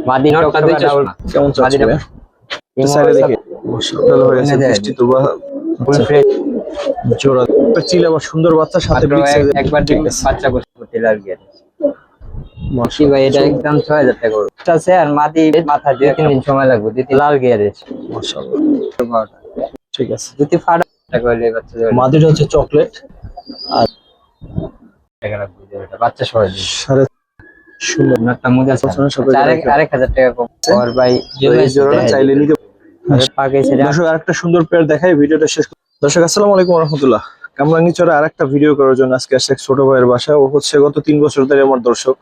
মাদি নটটা দুইটা ডাবল কেমন চাচ্ছে ভাই? সাইডে দেখি মাশাআল্লাহ হয়ে গেছে বৃষ্টি তো ফুল ফ্রেশ জোড়া চিল আবার সুন্দর বাচ্চা সাথে ব্রিক্স একবার ডিম বাচ্চা করতে লাগে মাশি ভাই এটা একদম 6000 টাকা করে আছে। আর মাদি মাথা দিয়ে 3 দিন সময় লাগবে দিতে লাল গিয়ারে মাশাআল্লাহ ঠিক আছে। যদি ফাটা টাকা হইলে বাচ্চা মাদিটা হচ্ছে চকলেট আর টাকা লাগবে এটা বাচ্চা সবাই দিন সাড়ে সুন্দর নটটা মুজা আরেক 1000 টাকা কম আর ভাই জোড়া চাইলে নিতে পাকে ছেড়ে দর্শক আরেকটা সুন্দর পেয়ার দেখাই ভিডিওটা শেষ। দর্শক আসসালামু আলাইকুম ওয়া রাহমাতুল্লাহ। কামরাঙ্গীচরে আরেকটা ভিডিও করার জন্য আজকে আসছে এক ছোট ভাইয়ের বাসায়। ও হচ্ছে গত 3 বছর ধরে আমার দর্শক।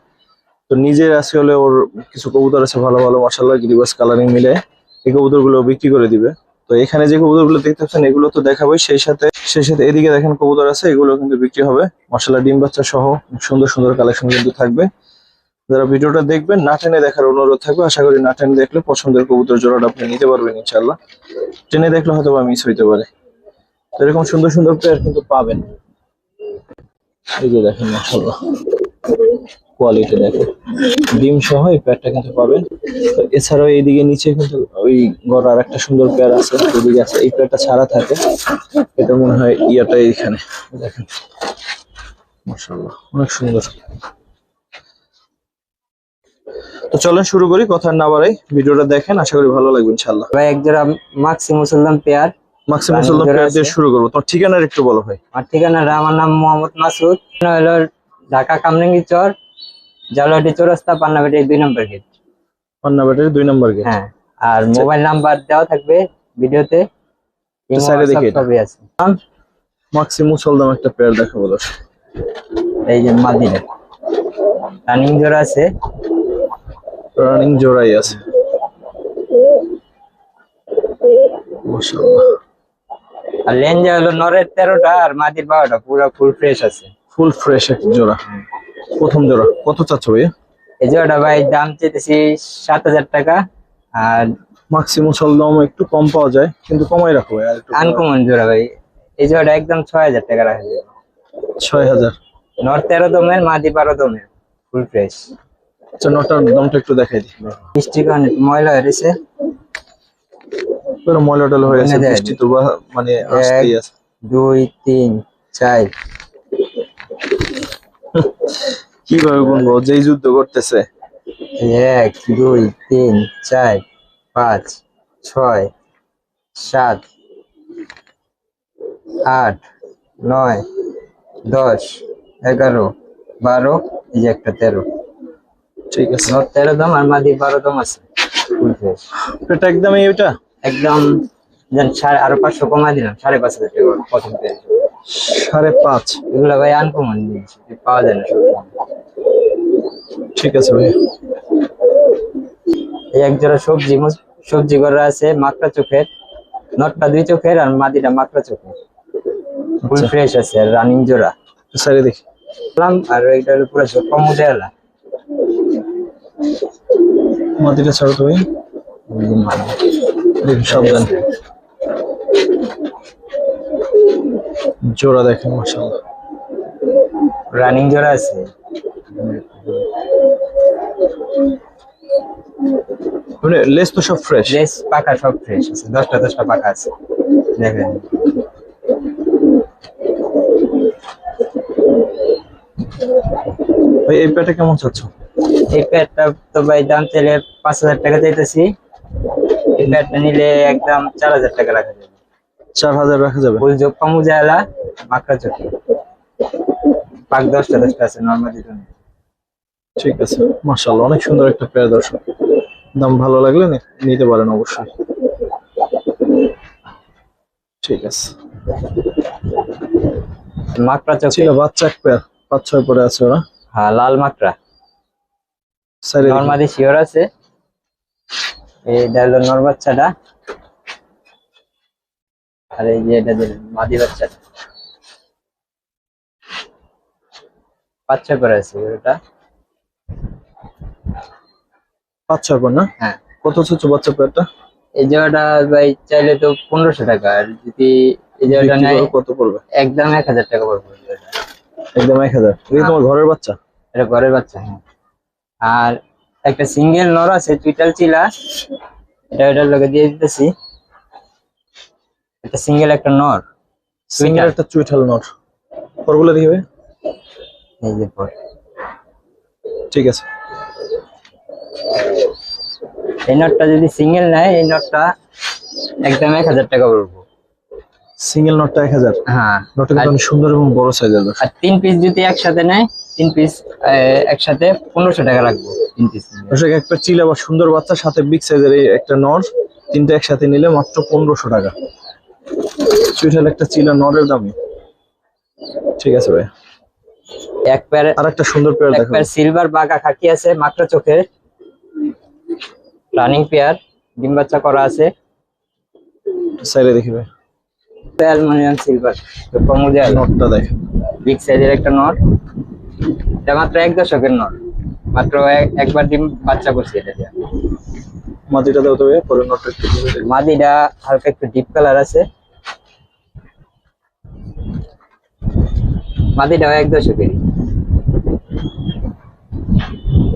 তো নিজের আসলে ওর কিছু কবুতর আছে ভালো ভালো মাশাআল্লাহ গিরিবাস কালারিং মিলে এই কবুতরগুলো বিক্রি করে দিবে। তো এখানে যে কবুতরগুলো দেখতেছেন এগুলো তো দেখাবোই, সেই সাথে এদিকে দেখেন কবুতর আছে, এগুলো কিন্তু বিক্রি হবে মাশাআল্লাহ ডিম বাচ্চা সহ সুন্দর সুন্দর কালেকশন কিন্তু থাকবে। যারা ভিডিওটা দেখবেন না টেনে দেখার অনুরোধ থাকবে। আশা করি না টেনে দেখলে পছন্দের কবুতর জোড়াটা আপনি নিতে পারবেন ইনশাআল্লাহ। টেনে দেখলে হয়তো বা মিস হইতে পারে। তো এরকম সুন্দর সুন্দর পেয়ার কিন্তু পাবেন। এই যে দেখেন মাশাআল্লাহ কোয়ালিটি দেখেন ডিম সহ এই পেয়ারটা কিন্তু পাবেন। তো এছাড়াও এইদিকে নিচে কিন্তু ওই গড় আর একটা সুন্দর পেয়ার আছে, এদিকে আছে। এই পেয়ারটা ছাড়া থাকে, এটা মনে হয় ইয়াটা এইখানে দেখেন মাশাআল্লাহ অনেক সুন্দর। তো চলেন শুরু করি, কথা না বাড়াই ভিডিওটা দেখেন, আশা করি ভালো লাগবে ইনশাআল্লাহ। ভাই এক জোড়া মাক্সি মুসলমান পেয়ার দিয়ে শুরু করব। তোমার ঠিকানাটা একটু বলো ভাই। আমার ঠিকানা আমার নাম মোহাম্মদ মাসুদ, হলো ঢাকা কামরাঙ্গীচর জালাটি চৌরাস্তা পান্নাবেটের 2 নম্বর গেট। পান্নাবেটের 2 নম্বর গেট, হ্যাঁ। আর মোবাইল নাম্বার দেওয়া থাকবে ভিডিওতে, সাইডে দেখি সবই আছে। মাক্সি মুসলমান একটা পেয়ার দেখাবো দর্শক। এই যে মাদিনা রানিং জোড়া আছে, রানিং জোড়াই আছে মাশাআল্লাহ। আর লেঞ্জা হলো নরের 13টা আর মাদির 12টা, পুরো ফুল ফ্রেশ আছে। ফুল ফ্রেশ এক জোড়া। প্রথম জোড়া কত চাচ্ছ ভাইয়া? এই জোড়াটা ভাই দাম চাইতেছি 7000 টাকা। আর মাক্সি মুসলমান একটু কম পাওয়া যায়, কিন্তু কমাই রাখো ভাই। আর একটু আনকমন জোড়া ভাই, এই জোড়াটা একদম 6000 টাকা রাখা যাবে। 6000। নর 13 দমের মাদি 12 দমের ফুল ফ্রেশ। আচ্ছা নটার দামটা একটু দেখাই দিই। বৃষ্টি কারণে ময়লা হয়েছে, পুরো ময়লা টয়লা হয়ে আছে, বৃষ্টি তো মানে আসতেই আছে। 2 3 4 কিভাবে বলবো, যেই যুদ্ধ করতেছে। 1 2 3 4 5 6 7 8 9 10 11 12, এই যে একটা 13। ঠিক আছে, 13 দম আর মাদি 12 দম আছে ফুল ফ্রেশ। এটা একদম এইটা একদম জান আরো 500 কমাই দিলাম, 5500 টাকা প্রথম পেজ। 5.5। এগুলা ভাই আনকমন জিনিস, পাওয়া যায় না সবসময়। ঠিক আছে ভাই। এই এক জোড়া সবজি করা আছে মাকড়া চোখের, নটটা 2 চোখের আর মাদিটা মাকড়া চোখের, ফুল ফ্রেশ আছে আর রানিং জোড়া। সাইডে দেখি আর এইটা হলো পুরো কমু দেয়ালা। মাদিটা ছাড়ো তো ভাই, সাবধান। জোড়া দেখেন মাশাআল্লাহ রানিং জোড়া আছে। মানে লেস তো সব ফ্রেশ, লেস পাকা সব ফ্রেশ আছে, 10টা পাকা আছে দেখেন। ভাই এই প্যাটা কেমন চাচ্ছ? এই প্যাডটা তো ভাই দাম চাইলে 5000 টাকা চাইতেছি। এই প্যাডটা নিলে একদম 4000 টাকা রাখা যাবে। 4000 রাখা যাবে। ফুল জোক কমু দেয়ালা মাকড়া চোখে, পাক 10টা আছে নরমালি। ঠিক আছে মাশাআল্লাহ অনেক সুন্দর একটা পেয়ার দর্শক। দাম ভালো লাগলে নিতে পারেন অবশ্যই। ঠিক আছে, মাকড়া চোখে ছিল বাচ্চা এক পেয়ার, 5-6 পরে আছে ওরা। হ্যাঁ লাল মাকড়া সাইডে নরমালি শিওর আছে। এইটা হলো নর বাচ্চাটা, আর এই যে এটা মাদি বাচ্চাটা 5-6 করে আছে। ওটা 5-6 পর না? হ্যাঁ। কত চাচ্ছ বাচ্চা পেয়ারটা? এই জায়গাটা ভাই চাইলে তো 1500 টাকা, আর যদি এই জায়গাটা নেয় কত পড়বে? একদম 1000 টাকা পড়বে। একদম 1000। এই তোমার ঘরের বাচ্চা? এটা ঘরের বাচ্চা। হ্যাঁ। আর একটা সিঙ্গেল নর আছে চুইটাল চিলা, এটার লগে দিয়ে দিতেছি। একটা সিঙ্গেল একটা নর, সিঙ্গেল একটা চুইঠাল নট, পরগুলো দেখবে। এই যে পর। ঠিক আছে, এই নটটা যদি সিঙ্গেল নেয়, এই নটটা একদম 1000 টাকা পড়বো। সিঙ্গেল নটটা 1000। হ্যাঁ, নটটা কিন্তু অনেক সুন্দর এবং বড় সাইজের। আর 3 পিস যদি একসাথে নেয়, 3 পিস একসাথে 1500 টাকা রাখবো 3 পিস। দর্শক একটা চিলা বা সুন্দর বাচ্চার সাথে বিগ সাইজের এই একটা নর, তিনটা একসাথে নিলে মাত্র 1500 টাকা। চুইঠাল একটা চিলা নরের দামই। ঠিক আছে ভাই, এক পেয়ার, আর একটা সুন্দর পেয়ার এক দেখো। পেয়ার সিলভার বাঘা খাকি আছে মাকড়া চোখের, রানিং পেয়ার, ডিম বাচ্চা করা আছে। সাইডে দেখবে অ্যালুমিনিয়াম সিলভার তো কমুদে নটটা দেখেন, বিগ সাইজের একটা নট। এটা মাত্র 1 দশকের নট, মাত্র একবার ডিম বাচ্চা করছে এটা দিয়ে। মাটিটা দাও তবে পরে নটটা একটু দিবে। মাদিটা হালকা একটু ডিপ কালার আছে, মাদিটাও 1 দশকেরই।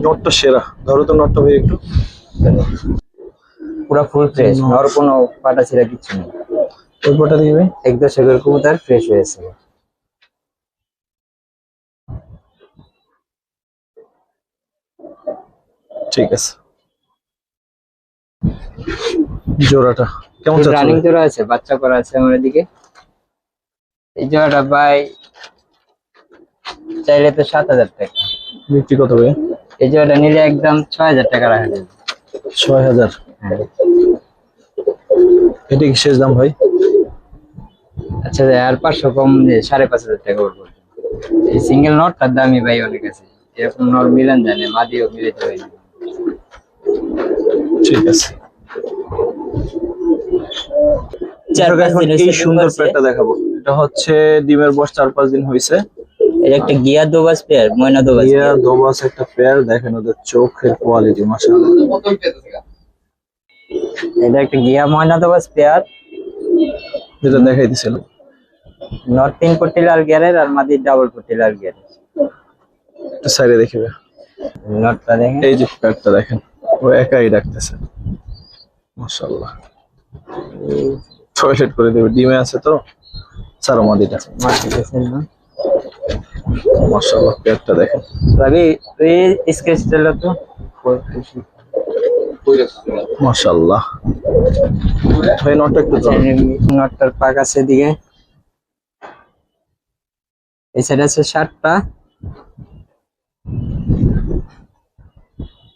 নটটা সেরা, ধরো তো নটটা ভাই একটু। পুরো ফুল ফ্রেশ, নর কোনো পাটা ছিঁড়া কিছু নেই। ওই পটা দিবে। 1 দশকের কবুতর, ফ্রেশ হয়েছে। ঠিক আছে, জোড়াটা কেমন রানিং চাচ্ছেন? জোড়া আছে, বাচ্চা করা আছে আমার এদিকে। এই জোড়াটা ভাই চাইলে তো 7000 টাকা। বিক্রি কত ভাই? এই জোড়াটা নিলে একদম 6000 টাকা রাখা যাবে। 6000। হ্যাঁ, এটা কি শেষ দাম ভাই? আচ্ছা আর 500 কম দিয়ে 5500 টাকা পড়বে। এই সিঙ্গেল নটটার দামই ভাই অনেক আছে, এরকম নর মিলান জানে মাদিও মিলাতে হয় না। ঠিক আছে, চার পাঁচ এখন দিন এই হয়েছে সুন্দর দুবাসে। পেয়ারটা দেখাবো। এটা হচ্ছে ডিমের বয়স 4-5 দিন হয়েছে। এর একটা গিয়া দোবাস পেয়ার, ময়না দোবাস ইয়া পেয়ার। দোবাস একটা পেয়ার, দেখেন ওদের চোখের কোয়ালিটি মাশাআল্লাহ। এটা একটা গিয়া ময়না দোবাস পেয়ার, যেটা দেখাইতেছিল। নর 3 পট্টি লাল গিয়ারের আর মাদি ডাবল পট্টি লাল গিয়ারের। একটা সাইডে দেখবে, নটটা দেখেন, এই যে পেয়ারটা দেখেন, ও একাই ডাকতেছে মাশাআল্লাহ। টয়লেট করে দেবে, ডিমে আছে তো। সারো মাদিটা মাটি দেখেন না মাশাআল্লাহ, পেয়ারটা দেখেন। ভাবি, তুই স্কেচ দিলো তো মাশাআল্লাহ ভাই, নটটা একটু আচ্ছা, ধরো। নটটার পাক আছে দিকে, এই সাইড আছে 7টা,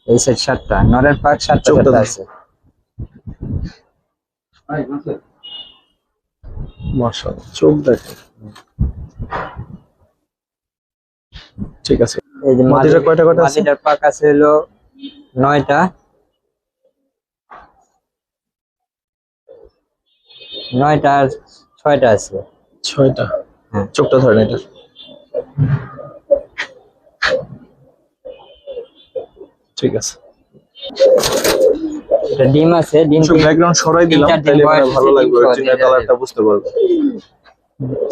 এই সাইড 7টা, নরের পাক 7টা চোখটা আছে। মাশাআল্লাহ, চোখ দেখেন। ঠিক আছে, এই যে মাদিটা কয়টা কয়টা আছে? মাদিটার পাক আছে হলো 9টা, 9টা আর 6টা আছে। 6টা। হ্যাঁ। চোখটা ধরেন এটা। ঠিক আছে, এটা ডিম আছে, ডিম সব ব্যাকগ্রাউন্ড সরাই দিলাম, 3-4 দিন তাইলে মানে বয়স ভালো হয়েছে, লাগবে, ডিম সহ অরিজিনাল দিয়ে দেওয়া কালারটা যাবে। বুঝতে পারবে।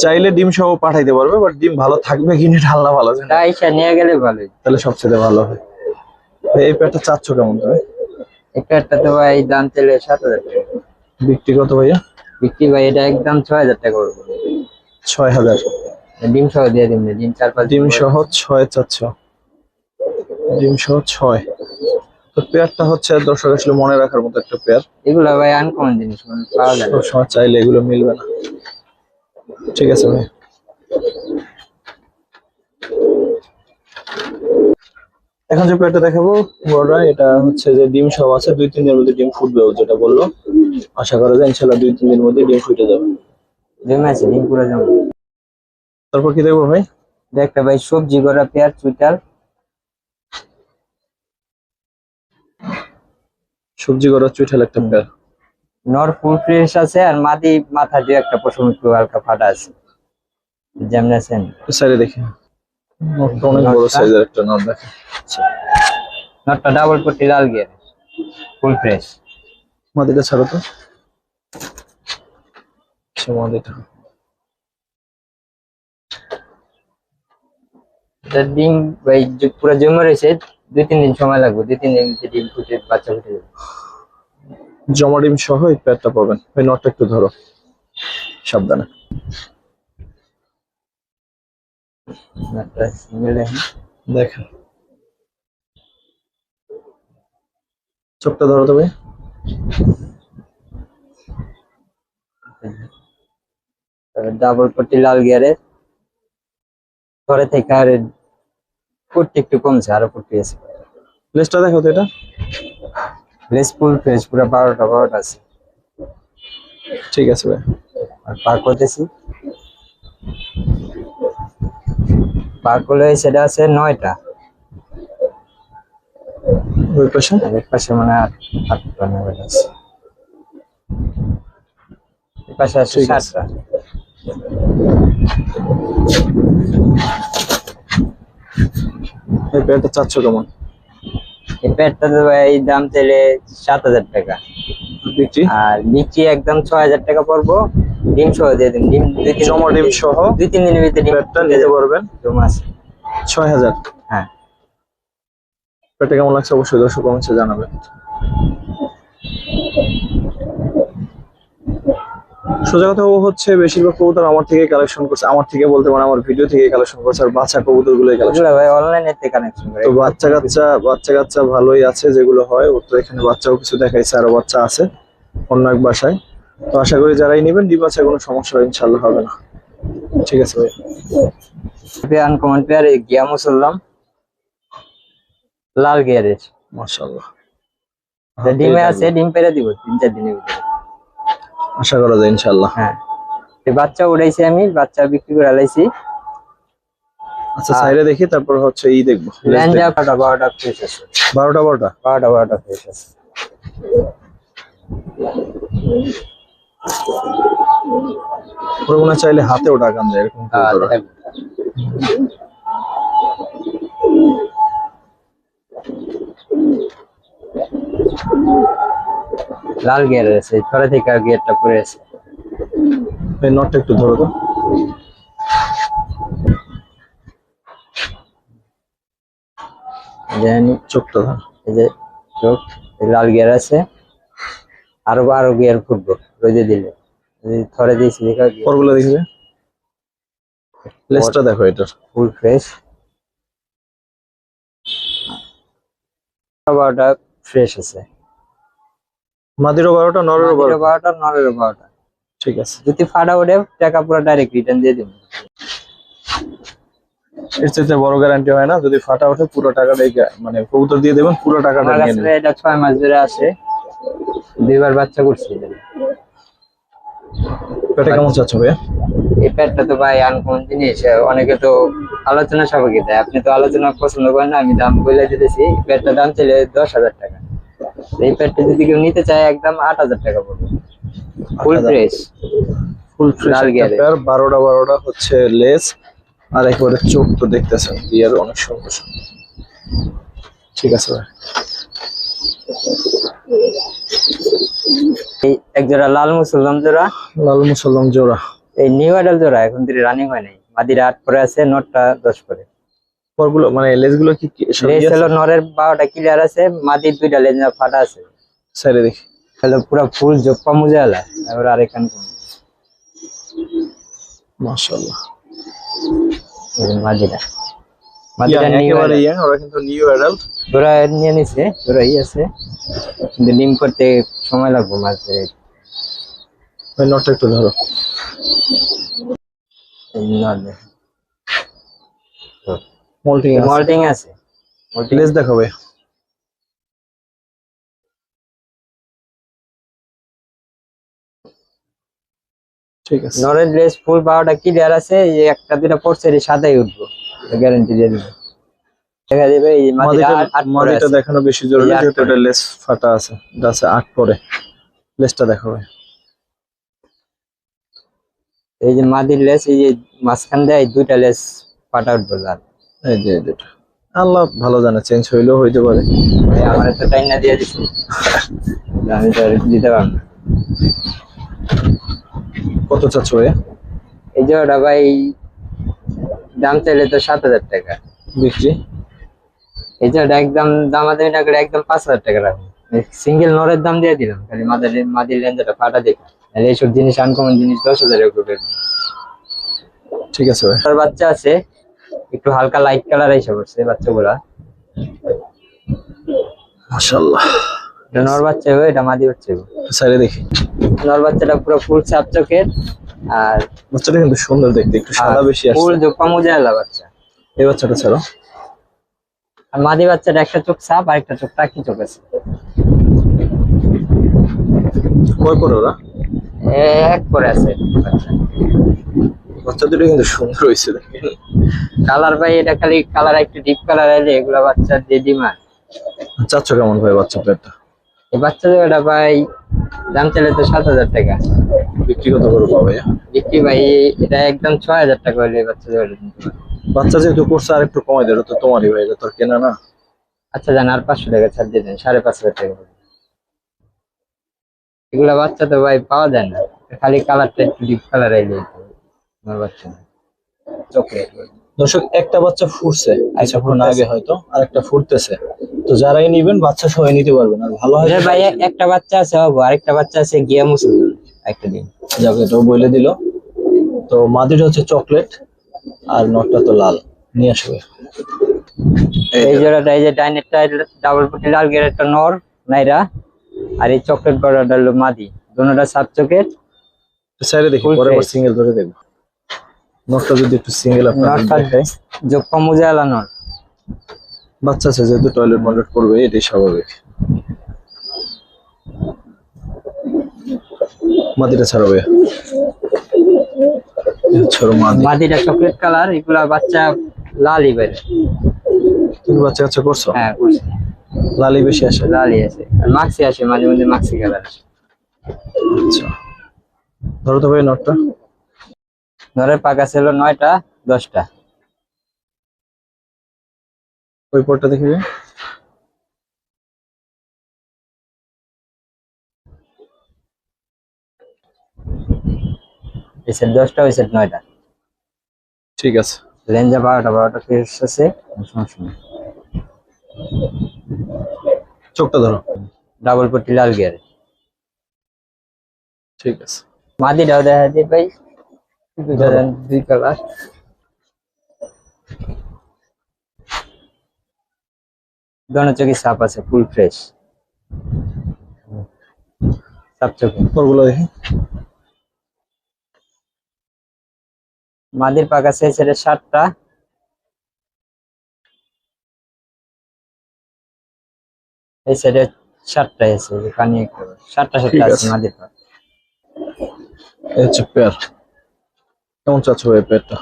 চাইলে ডিম সহ পাঠাইতে পারবে, বাট ডিম ভালো থাকবে কিনা ঢালনা ভালো আছে না, তাই সে নিয়ে গেলে ভালোই। তাহলে সবচেয়ে ভালো হয়। এই পেয়ারটা চাচ্ছ কেমন তুমি? এই পেয়ারটা তো ভাই দাম চলে 7000 টাকা। বিক্রি কত ভাইয়া? বিক্রি ভাই এটা একদম 6000 টাকা করবো। 6000। ডিম সহ দিয়ে দিন, ডিম 4-5 ডিম সহ 6 চাচ্ছ? ডিম সহ 6। তো পেয়ারটা হচ্ছে দর্শক আসলে মনে রাখার মতো একটা পেয়ার, এগুলা ভাই আনকমন জিনিস, মানে পাওয়া যায় না। সবসময় চাইলে এগুলো মিলবে না। ঠিক আছে ভাই, এখন যে পেয়ারটা দেখাবো বড়রা, এটা হচ্ছে যে ডিম সহ আছে, 2-3 দিনের মধ্যে ডিম ফুটবে, ও যেটা বললো। আশা করা যায় ইনশাল্লাহ 2-3 দিনের মধ্যে ডিম ফুটে যাবে। জমে আছে, ডিম পুরো জমে। তারপর কি দেখবো ভাই? দেখটা ভাই সবজি গড়া পেয়ার চুইটাল, সবজি করা চুইঠাল একটা পেয়ার। নর ফুল ফ্রেশ আছে আর মাদি মাথা দিয়ে একটা পশম একটু হালকা ফাটা আছে। যেমন আছেন সাইডে দেখি, নটটা অনেক বড় নটটা? সাইজের একটা নট দেখে। নটটা ডাবল পট্টি লাল গিয়ার, ফুল ফ্রেশ। মাদিটা ছাড়ো তো, আচ্ছা মাদিটা। ডিম ভাই পুরো জমে রয়েছে, 2-3 দিন সময় লাগবে, 2-3 দিন ডিম ফুটে বাচ্চা ফুটে যাবে। জমা ডিম সহ এই পেয়ারটা পাবেন। ওই নটটা একটু ধরো, সাবধানে। একটা সিঙ্গেল দেখেন চোখটা ধরো তবে। ডাবল পট্টি লাল গিয়ারের, পরে থেকে আর পট্টি একটু কমছে, আরো পট্টি আছে। লেজটা দেখো তো এটা। লেস ফুল ফ্রেশ, পুরো 12টা আছে। ঠিক আছে ভাই। আর পার করতেছি, পার করলে সেটা আছে 9টা, ওই পাশে আর এক পাশে মানে 8টা 9টা আছে, এই পাশে আছে ঠিক আছে। 7টা। এই পেয়ারটা চাচ্ছ কেমন? এই প্যাডটা তো ভাই দাম চাইলে 7,000 টাকা, বিক্রি আর বিক্রি একদম 6,000 টাকা পড়বো। ডিম সহ দিয়ে দিন, ডিম জমা ডিম সহ 2-3 দিনের ভিতরে ডিম পেয়ারটা নিতে পারবেন। জমা আছে। 6,000। হ্যাঁ, পেয়ারটা কেমন লাগছে অবশ্যই দর্শক কমেন্টে জানাবেন। সোজা কথা ও হচ্ছে বেশিরভাগ কবুতর আমার থেকে কালেকশন করছে, আমার থেকে বলতে মানে আমার ভিডিও থেকে কালেকশন করছে, আর বাচ্চা কবুতর গুলো কালেকশন। এগুলো ভাই অনলাইনে তে কানেকশন করে। তো বাচ্চা কাচ্চা ভালোই আছে যেগুলো হয়। ও তো এখানে বাচ্চাও কিছু দেখাইছে, আরো বাচ্চা আছে অন্য এক বাসায়। তো আশা করি যারাই নেবেন ডিম বাচ্চা কোনো সমস্যা ইনশাল্লাহ হবে না। ঠিক আছে ভাই। আনকমন পেয়ার গিয়া মুসল্লাম লাল গিয়ারের, মাশাআল্লাহ। ডিমে আছে, ডিম পেরে দিব 3-4 দিনের ভিতরে, আশা করা যায় ইনশাল্লাহ। হ্যাঁ, এই বাচ্চা উড়াইছি আমি, বাচ্চা বিক্রি করে আলাইছি। আচ্ছা সাইডে দেখি, তারপর হচ্ছে ই দেখবো। ল্যান্ডা 12টা ফ্রেশ আছে, 12টা ফ্রেশ আছে। ওরা মনে হয় চাইলে হাতেও টাকান যায় এরকম কবুতর। লাল গিয়ার আছে, ছড়া থেকে গিয়ারটা পরে আছে। এই নটটা একটু ধরো তো। জানি চোখটা ধরো। এই যে চোখ, এই লাল গিয়ার আছে, আরো গিয়ার ফুটবো রোদে দিলে। থরে দিয়েছি দেখা, পরগুলো দেখবে। লেজটা দেখো এটার, ফুল ফ্রেশ। 12টা ফ্রেশ আছে, মাদিরও 12টা নরেরও 12টা। 12টা নরেরও 12টা। ঠিক আছে। যদি ফাটা ওঠে টাকা পুরো ডাইরেক্ট রিটার্ন দিয়ে দিব। এর চাইতে বড় গ্যারান্টি হয় না, যদি ফাটা ওঠে পুরো টাকাটাই মানে কবুতর দিয়ে দেবেন, পুরো টাকাটা আমার নিয়ে কাছে নেবেন। এটা 6 মাস ধরে আছে, 2বার বাচ্চা করছি। পেটে কেমন চাচ্ছ ভাইয়া? এই প্যাডটা তো ভাই আনকমন জিনিস, অনেকে তো আলোচনা সাপেক্ষে দেয়, আপনি তো আলোচনা পছন্দ করেন না, আমি দাম বলে দিতেছি। প্যাডটার দাম ছিল 10,000 টাকা। এই প্যাডটা যদি কেউ নিতে চায় একদম 8,000 টাকা পড়বে, ফুল 8,000 ফ্রেশ। ফুল ফ্রেশ লাল একটা গিয়ারে। পেয়ার। 12টা হচ্ছে লেস, আর একেবারে চোখ তো দেখতেছেন গিয়ার অনেক সুন্দর। ঠিক আছে ভাই। এই এক জোড়া লাল মুসলমান জোড়া, লাল মুসল্লাম জোড়া। এই নিউ অ্যাডাল জোড়া এখন ধরে রানিং হয় নাই। মাদিরা 8 করে আছে, নটটা 10 করে। পরগুলো মানে লেজগুলো কি সব লেজ ইয়ে আছে? হলো নরের 12টা ক্লিয়ার আছে, মাদির 2টা লেজ ফাটা আছে। সাইডে দেখি। হলো পুরো ফুল জপ্পা মুজালা, এবার আরেকখান মাশাআল্লাহ। মাদিরা একেবারে ইয়াং, ওরা কিন্তু নিউ অ্যাডাল্ট। ওরা নিয়ে নিছে, ওরাই আছে, কিন্তু ডিম করতে সময় লাগবে মাছ ধরে। ওই নটটা একটু ধরো। মল্টিং আছে। মল্টিং আছে, লেজ দেখো ভাই। ঠিক আছে। নরের লেস ফুল 12টা ক্লিয়ার আছে, এই একটা দুটা পড়ছে এর সাদাই উঠবো, গ্যারান্টি দিয়ে দিবে। দেখা যাবে এই মাটিটা মাটিটা দেখানো বেশি জরুরি, যেহেতু এটা লেস ফাটা আছে, এটা আছে 8 পরে। লেজটা দেখো ভাই। এই যে মাদির লেস, এই যে মাঝখান দিয়ে 2টা লেস ফাটা উঠবো। লাল এই যে এটা আল্লাহ ভালো জানে, চেঞ্জ হইলেও হইতে পারে। আমার তো টাইম না দিয়ে দিছি, আমি তো আর দিতে পারবো না। কত চাচ্ছ ভাই? এই যে ওটা ভাই দাম চাইলে তো 7,000 টাকা, বিক্রি এই যে ওটা একদম দামাদামি না করে একদম 5,000 টাকা রাখুন। সিঙ্গেল নরের দাম দিয়ে দিলাম, খালি মাদির লেন্সটা ফাটা দেখে। তাহলে এইসব জিনিস আনকমন জিনিস 10,000 উপরে। ঠিক আছে ভাই। আর বাচ্চা আছে একটু হালকা লাইট কালার এইসব আছে বাচ্চাগুলা। মাশাআল্লাহ। এটা নর বাচ্চা হবে, এটা মাদি বাচ্চা হবে। সাইডে দেখি। নর বাচ্চাটা পুরো ফুল সাপ চোখের, আর বাচ্চাটা কিন্তু সুন্দর দেখতে, একটু সাদা বেশি আছে। ফুল জোপা মুজালা বাচ্চা। এই বাচ্চাটা ছাড়ো। আর মাদি বাচ্চাটা একটা চোখ সাপ আর একটা চোখ টাকি চোখ আছে। কয় পরে ওরা? এক করে আছে বাচ্চা। বাচ্চা দুটো কিন্তু সুন্দর হয়েছে দেখেন। কালার ভাই এটা খালি কালার একটু ডিপ কালার আইলে এগুলা বাচ্চা দিয়ে ডিমান্ড। চাচ্ছ কেমন ভাই বাচ্চা প্লেটটা? এই বাচ্চা জোড়াটা ভাই দাম চলে তো 7,000 টাকা। বিক্রি কত করবো ভাইয়া? বিক্রি ভাই এটা একদম 6,000 টাকা হলে এই বাচ্চা জোড়াটা দিতে পারবো। বাচ্চা যেহেতু করছে আর একটু কমাই দেবে, তো তোমারই ভাই, এটা তোর কেনা না। আচ্ছা জান, আর 500 টাকা ছাড় দিয়ে দেন, 5,500 টাকা হবে। এগুলা বাচ্চা তো ভাই পাওয়া যায় না, খালি কালারটা একটু ডিপ কালার আইলে আমার বাচ্চা চকলেট। দর্শক, একটা বাচ্চা ফুটছে কিছুক্ষণ আগে, হয়তো আর একটা ফুটতেছে। তো যারাই নিবেন বাচ্চা সবাই নিতে পারবেন। আর ভালো হয় ভাই একটা বাচ্চা আছে বাবু, আরেকটা বাচ্চা আছে গিয়া মুসলমান একটা দিন যাকে এটাও বলে দিল। তো মাদিটা হচ্ছে চকলেট আর নটটা তো লাল। নিয়ে আসবে এই জোড়াটা, এই যে ডাইনেরটা ডাবল পটি লাল গেরেরটা নর নাইরা, আর এই চকলেট গড়াটা হলো মাদি। দুটোটা সাব চকেট। সাইডে দেখি, পরে আবার সিঙ্গেল ধরে দেখবো। নটটা যদি একটু সিঙ্গেল আপনার দেখায়। জোপা মুজালা নর। বাচ্চা আছে যেহেতু টয়লেট ময়লেট করবে, এটাই স্বাভাবিক। মাদিটা ছাড়ো ভাইয়া। ছাড়ো মাদি। মাদিটা চকলেট কালার, এগুলা বাচ্চা লালই বের। তুমি বাচ্চা কাচ্চা করছো? হ্যাঁ করছি। লালি বেশি আসে? লালই আছে, আর মাক্সি আসে মাঝে মধ্যে, মাক্সি কালার আসে। আচ্ছা, ধরো তো ভাই নটটা। নরের পাকা ছিল 9টা 10টা। ওই পরটা দেখি ভাই। এই সেট 10টা, ওই সেট 9টা। ঠিক আছে। লেঞ্জা 12টা ফ্রেশ আছে, সমস্যা নেই। চোখটা ধরো। ডাবল পট্টি লাল গিয়ার। ঠিক আছে। মাদিটাও দেখা যায় ভাই, দুই কালার। দোনো চোখে সাপ আছে, ফুল ফ্রেশ সাপ চোখে। ওগুলো দেখি। মাদির পাকা সাইজ 7টা, এই সাইডে 7টা আছে, পানি 7টা আছে মাদির পাকা। এই হচ্ছে পেয়ার। কেমন চাচ্ছ ভাই পেয়ারটা?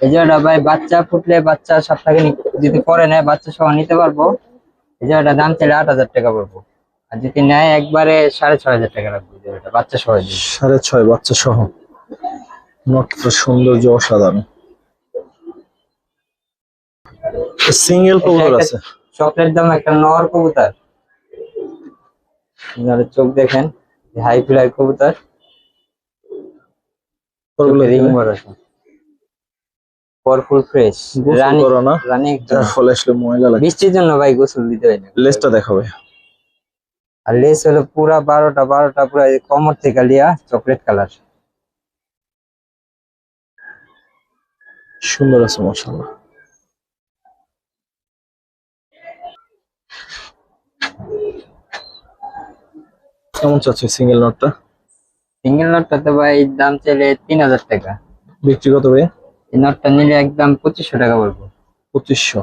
এই যে ভাই বাচ্চা ফুটলে, বাচ্চা সপ্তাহে যদি পরে নেয় বাচ্চা সহ নিতে পারবো। এই যে দাম চাইলে 8,000 টাকা পড়বো, আর যদি নেয় একবারে 6,500 টাকা রাখবো। বাচ্চা সহ 6.5 বাচ্চা সহ। নটটা সৌন্দর্য অসাধারণ। সিঙ্গেল কবুতর আছে। চকলেট দাম একটা নর কবুতর, চোখ দেখেন, হাই ফ্লাই কবুতর। ফুল ফ্রেশ রানী রানী, যার ফলে আসলে ময়লা লাগে। বৃষ্টির জন্য ভাই গোসল দিতে হয় না। লেজটা দেখাবে। আর লেস হলো পুরা 12টা পুরা কমর থেকে লিয়া চকলেট কালার। সুন্দর আছে মাশাআল্লাহ। কেমন চাচ্ছে সিঙ্গেল নটটা? সিঙ্গেল নটটা তো ভাই দাম চাইলে 3,000 টাকা। বিক্রি কত ভাই? এই নটটা নিলে একদম 2,500 টাকা পড়বো। 2,500?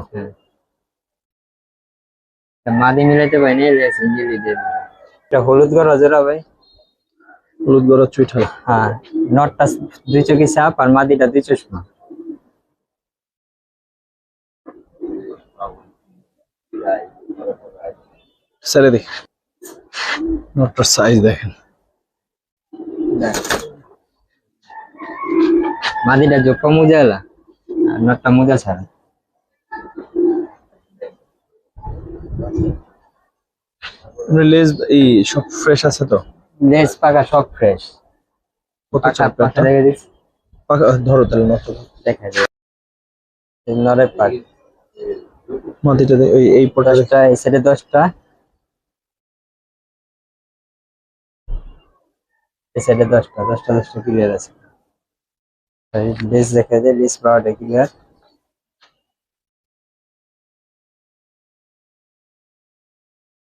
মাদি মিলাইতে পারি না, সিঙ্গেলই দিয়ে দেবো। এটা হলুদ গড়া জোড়া ভাই। হলুদ গড়া চুইঠাল। হ্যাঁ, নটটা 2 চোখে সাপ আর মাদিটা 2 চশমা। স্যারে দেখি নটটার সাইজ দেখেন। মাদিটা জোপা মুজা এলা, আর নটটা মুজা ছাড়া। লেজ এই সব ফ্রেশ আছে তো? লেজ পাকা সব ফ্রেশ। পাকা দেখে দিস, পাকা ধরো তাহলে নটটা দেখা যায় নরের পাক। মাটিটা এই পটে 10টা, এই সাইডে 10টা, এই সাইডে 10টা, 10টা ক্লিয়ার আছে। লিস্ট দেখা যায়, লিস্ট পাওয়াটা ক্লিয়ার।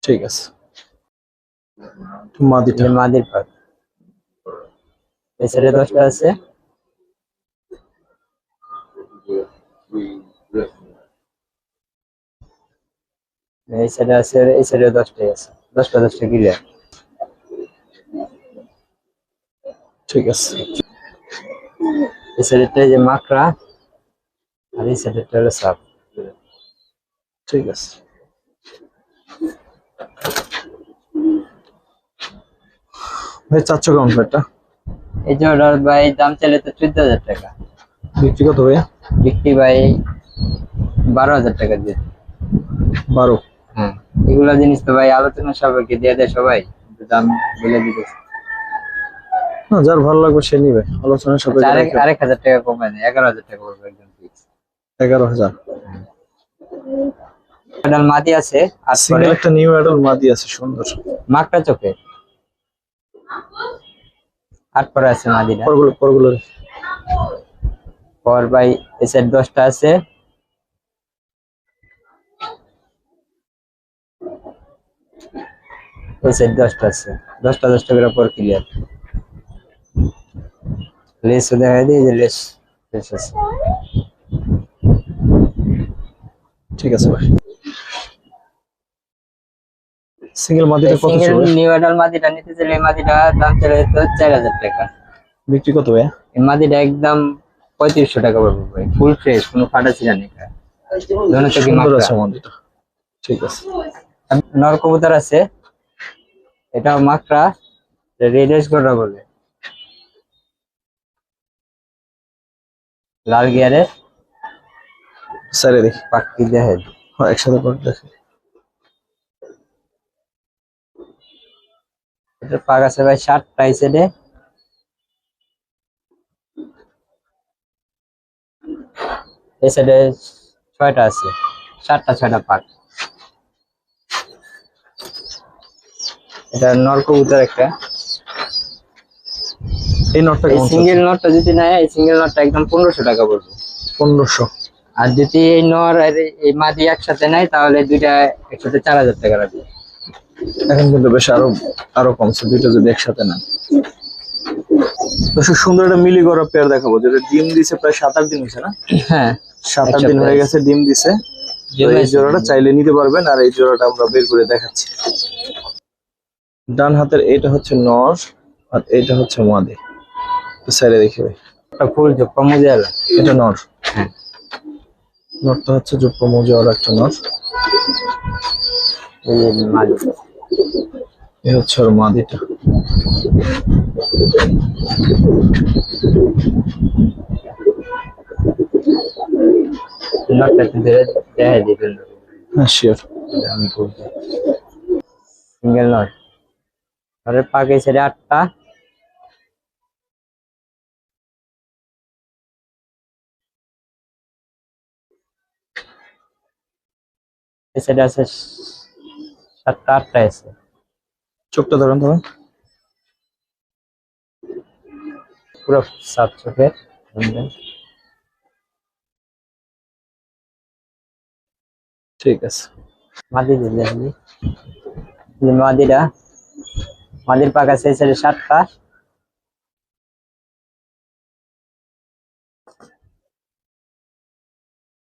ঠিক আছে। মাটিটা মাদির পাক, এই সাইডে 10টা আছে, এই সাইডে আছে, এই সাইডে 10টাই আছে, 10টা ক্লিয়ার। ঠিক আছে। এই সাইডেটা যে মাকড়া, আর এই সাইডেটা হলো সাপ। ঠিক আছে। ভাই চাচ্ছ কেমন পেটটা? এই জোড়ার ভাই দাম চাইলে তো 14,000 টাকা, বিক্রি কত ভাই? বিক্রি ভাই 12,000 টাকা দিয়ে। 12? হ্যাঁ, এগুলা জিনিস তো ভাই আলোচনা সাপেক্ষে দিয়ে দেয় সবাই, দাম বলে দিতেছে। না, যার ভালো লাগবে সে নিবে, আলোচনা সবাই। আরেক 1,000 টাকা কমায় দেয়, 11,000 টাকা পড়বে একদম ফিক্স। 11,000? অ্যাডাল মাদি আছে, আর সিঙ্গেল একটা নিউ অ্যাডাল মাদি আছে, সুন্দর মাকড়া চোখে, আর পরে আছে মাদিটা। পরগুলো পর ভাই এই সাইড 10টা আছে, এই সাইড 10টা আছে, 10টা করে পর ক্লিয়ার। লেস দেখা দিই, যে লেস লেস আছে। ঠিক আছে ভাই। সিঙ্গেল মাদিটা কত সিঙ্গেল চলে? নিউ অ্যাডাল মাদিটা নিতে চাইলে এই মাদিটা দাম চলে তো 4,000 টাকা। বিক্রি কত ভাই? এই মাদিটা একদম 3500 টাকা পড়বে ভাই, ফুল ফ্রেশ, কোনো ফাটা ছিড়া নেই। দোনো চোখে সুন্দর মাকড়া। আছে মাদিটা। ঠিক আছে। নর কবুতর আছে, এটাও মাকড়া, রেডিশ করা বলে, লাল গিয়ারে স্যারে দেখি। পাখি দেখে। হ্যাঁ, একসাথে করে দেখি। এটার পাক আছে ভাই 7টা এই সাইডে, এই সাইডে 6টা আছে, 7টা পাক। এটা নর কবুতর একটা। এই নটটা এই কেমন? সিঙ্গেল নটটা যদি নেয়, এই সিঙ্গেল নটটা একদম 1500 টাকা পড়বে। 1500? আর যদি এই নর আর এই মাদি একসাথে নেয়, তাহলে দুইটা একসাথে 4,000 টাকা লাগবে। এখন কিন্তু বেশ আরো কমছে, দুইটা যদি একসাথে নেন। দর্শক, সুন্দর একটা মিলি করা পেয়ার দেখাবো, যেটা ডিম দিছে প্রায় 7-8 দিন হয়েছে না? হ্যাঁ, 7-8 দিন হয়ে গেছে ডিম দিছে। তো এই জোড়াটা চাইলে নিতে পারবেন, আর এই জোড়াটা আমরা বের করে দেখাচ্ছি। ডান হাতের এটা হচ্ছে নর, আর এটা হচ্ছে মাদি। তো সাইডে দেখি ভাই, ফুল জোপা মুজালা। এটা নর। হ্যাঁ, নরটা হচ্ছে জোপ্পা মোজা, আর একটা নর। এই যে মাদি, এই হচ্ছে ওর মাদিটা। নটটা একটু ধরে দেখাই দিবেন। হ্যাঁ, শিওর। আমি বলছি সিঙ্গেল নট, আর পাকে ছেড়ে 8টা, এই সাইডে আছে 7টা 8টা আছে। চোখটা ধরেন ধরেন। পুরো সাত চোখে। ঠিক আছে। মাদি দেখি, মাদিটা, মাদির পাক আছে এই সাইডে 7টা,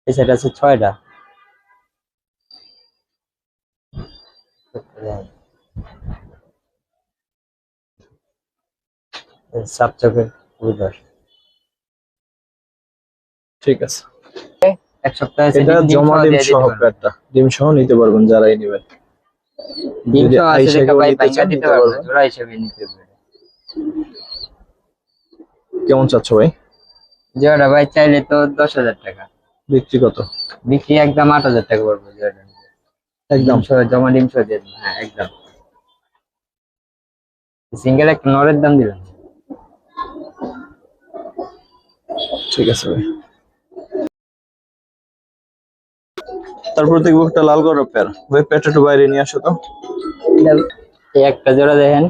এই সাইডে আছে 6টা। সাত চোখের কবুতর। ঠিক আছে। এক সপ্তাহ এটা জমা ডিম সহ পেয়ারটা, ডিম সহ নিতে পারবেন যারাই নেবেন। ডিম যদি সহ আছে আইসা দেখা কেউ ভাই, নিতে ভাঙা চান দিতে নিতে পারবে, পারবেন। জোড়া হিসেবে নিতে পারবে। কেমন চাচ্ছ ভাই? জোড়া ভাই চাইলে তো 10,000 টাকা, বিক্রি কত? বিক্রি একদম 8,000 টাকা পড়বে জোড়া। একদম? জমা ডিম সহ দিয়ে দেবো। হ্যাঁ, একদম। সিঙ্গেল একটা নরের দাম দিলাম। ঠিক আছে ভাই। তারপর দেখবো একটা লাল গড়া পেয়ার, ওই পেয়ারটা একটু বাইরে নিয়ে আসো তো। এই একটা জোড়া দেখেন,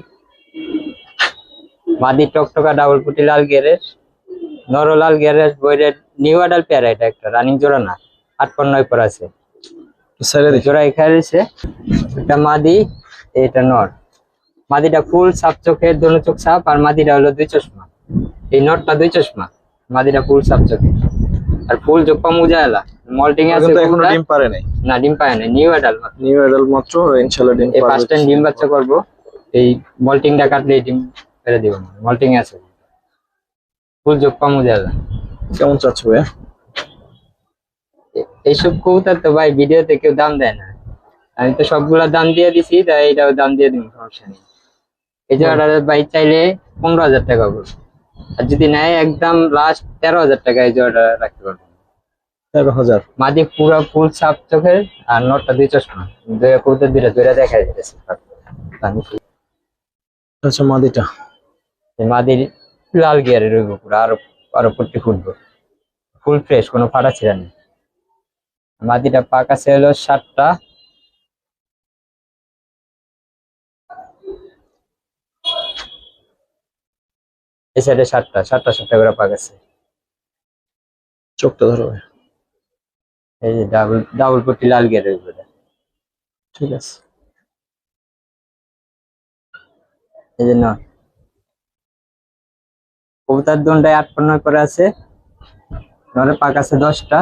মাদি টকটকা ডাবল পুটি লাল গিয়ারের, নর লাল গিয়ারের বইয়ের নিউ আডাল পেয়ারা, এটা একটা রানিং জোড়া না, 8 পর 9 পর আছে। সাইডে দেখি। জোড়া এখানে রয়েছে, এটা মাদি, এটা নর। মাদিটা ফুল সাপ চোখের, দোনো চোখ সাপ, আর মাদিটা হলো 2 চশমা। এই নরটা 2 চশমা, মাদিটা ফুল সাপ চোখে আর ফুল জোপা মুজালা। মল্টিং আছে কিন্তু এখনো কবুতর। ডিম পারে নাই, না ডিম পায় না, নিউ আডাল মাত্র। নিউ অ্যাডাল্ট মাত্র, ইনশাআল্লাহ ডিম এই পারবে। ফার্স্ট টাইম ডিম বাচ্চা করবো, এই মল্টিংটা কাটলে এই ডিম পেরে দিব না, মল্টিং আছে ফুল জোপা মুজালা। কেমন চাচ্ছ ভাইয়া? এইসব কবুতর তো ভাই ভিডিওতে কেউ দাম দেয় না, আমি তো সবগুলা দাম দিয়ে দিছি, তাই এটাও দাম দিয়ে দিব, সমস্যা নেই। এই জোড়াটা ভাই চাইলে 15,000 টাকা পড়বে, আর যদি নেয় একদম লাস্ট 13,000 টাকা এই জোড়াটা রাখতে পারবো। 13,000। মাদি পুরো ফুল সাপ চোখের, আর নটটা 2 চশমা। দুই কবুতর দুইটা দুইটা দেখাই দিতেছে। আচ্ছা মাদিটা মাদির লাল গিয়ারে রইব পুরো, আরো আরো পট্টি ফুটবো, ফুল ফ্রেশ, কোনো ফাটা ছিঁড়া নেই। মাদিটা পাক আছে হলো 7টা, এই সাইডে 7টা করে পাক আছে। চোখটা ধরো ভাই। এই যে ডাবল পট্টি লাল গিয়ারে রইব। ঠিক আছে। এই যে নর কবুতর দন্ডায় 8 পর 9 করে আছে, নরের পাক আছে 10টা।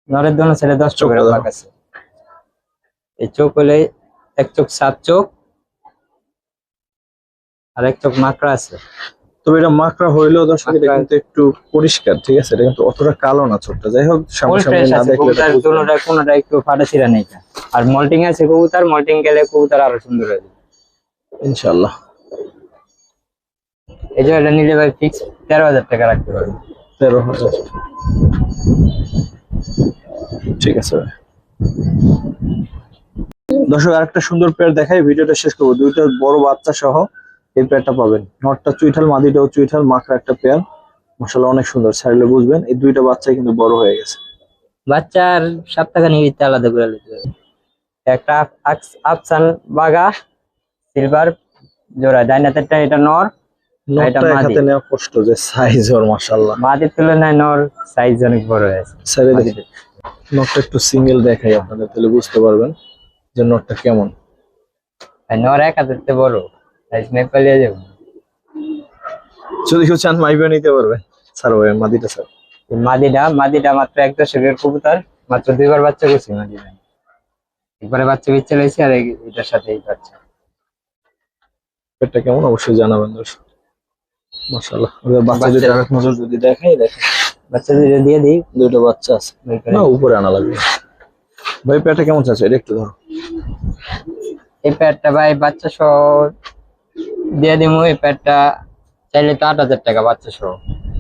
নরের দোনো ছেলে 10টা করে চোখটা পাক আছে। এই চোখ হলে এক চোখ সাপ চোখ, আর এক চোখ মাকড়া আছে। তবে এটা মাকড়া হইলেও দর্শক এটা মাকড়া- কিন্তু একটু পরিষ্কার, ঠিক আছে, এটা কিন্তু অতটা কালো না চোখটা। যাই হোক, ফুল সামনে ফ্রেশ না আছে দেখলে এটা কবুতর, বুঝবেন না। দোনোটা কোনোটা একটু ফাটা ছিঁড়া নেই। আর মল্টিং আছে কবুতর, মল্টিং গেলে কবুতর আরো সুন্দর হয়ে যাবে। ইনশাআল্লাহ। এই যে এটা নিলে ভাই ফিক্স 13,000 টাকা রাখতে পারবে। 13,000। ঠিক আছে ভাই। দর্শক আরেকটা সুন্দর পেয়ার দেখাই, ভিডিওটা শেষ করবো। দুইটা বড় বাচ্চা সহ এই পেয়ারটা পাবেন। নটটা চুইঠাল, মাদিটাও চুইঠাল, মাকড়া একটা পেয়ার, মাশাআল্লাহ অনেক সুন্দর। ছাড়লে বুঝবেন এই দুইটা বাচ্চা কিন্তু বড় হয়ে গেছে। বাচ্চার সপ্তাহ নিবিতে আলাদা করে নিতে হবে। একটা আফসান বাগা সিলভার জোড়া, ডাইনাতেরটা এটা নর, এটা নটটা এক মাদি। হাতে নেওয়া কষ্ট, যে সাইজ ওর মাশাআল্লাহ। মাদির তুলনায় নর সাইজ অনেক বড় হয়েছে। ছেড়ে দেখি, নটটা একটু সিঙ্গেল দেখাই আপনাদের, তাহলে বুঝতে পারবেন যে নটটা কেমন। আর নর এক হাতের বড়, সাইজ নেই পালিয়ে যাবো। যদি কেউ চান মাইবে নিতে পারবেন। স্যার ভাই মাদিটা স্যার। এই মাদিটা মাত্র 1 দশকের কবুতর, মাত্র 2বার বাচ্চা করছি মাদিটা। একবারে বাচ্চা বিচ্ছে লাইছি, আর এটার সাথে এই বাচ্চা। পেটটা কেমন অবশ্যই জানাবেন দর্শক। মাশাআল্লাহ। ওদের বাচ্চা দুটো এক নজর যদি দেখাই, দেখেন বাচ্চা দুটো দিয়ে দিই। দুটো বাচ্চা আছে না, উপরে আনা লাগবে। ভাই পেটটা কেমন চাচ্ছে এটা একটু ধরো। এই প্যাডটা ভাই বাচ্চা সহ দিয়ে দিমু। এই প্যাডটা চাইলে তো 8,000 টাকা বাচ্চা সহ,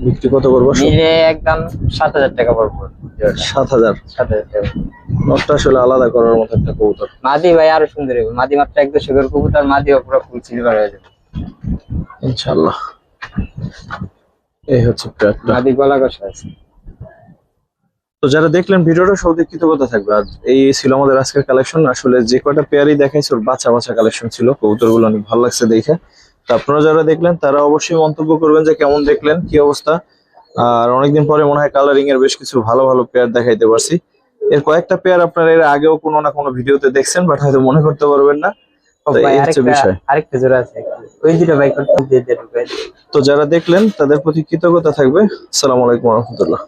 বিক্রি কত করবো? নিলে একদম 7,000 টাকা পড়বে। 7,000। 7,000 টাকা। নটটা আসলে আলাদা করার মতো একটা কবুতর। মাদি ভাই আরো সুন্দর হবে, মাদি মাত্র 1 দশকের কবুতর, মাদিও পুরো ফুল সিলভার হয়ে যাবে ইনশাআল্লাহ। এই হচ্ছে পেটটা। মাদি গলা কষা আছে। তো যারা দেখলেন ভিডিওটা সৌদি কৃতজ্ঞতা থাকবে। আর এই ছিল আমাদের আজকের কালেকশন। আসলে যে কয়টা পেয়ারই দেখাইছে ওর বাচ্চা বাচ্চা কালেকশন ছিল, কবুতরগুলো অনেক ভালো লাগছে দেখে। তো আপনারা যারা দেখলেন তারা অবশ্যই মন্তব্য করবেন যে কেমন দেখলেন, কি অবস্থা। আর অনেকদিন পরে মনে হয় কালারিং এর বেশ কিছু ভালো ভালো পেয়ার দেখাইতে পারছি। এর কয়েকটা পেয়ার আপনারা এর আগেও কোনো না কোনো ভিডিওতে দেখছেন, বাট হয়তো মনে করতে পারবেন না। ও তো ভাই এই হচ্ছে বিষয়। আরেকটা জোড়া আছে, ওই দুটো ভাই করতে দিয়ে দিয়ে ঢুকাই দিই। তো যারা দেখলেন তাদের প্রতি কৃতজ্ঞতা থাকবে। আসসালামু আলাইকুম ওয়া রাহমাতুল্লাহ।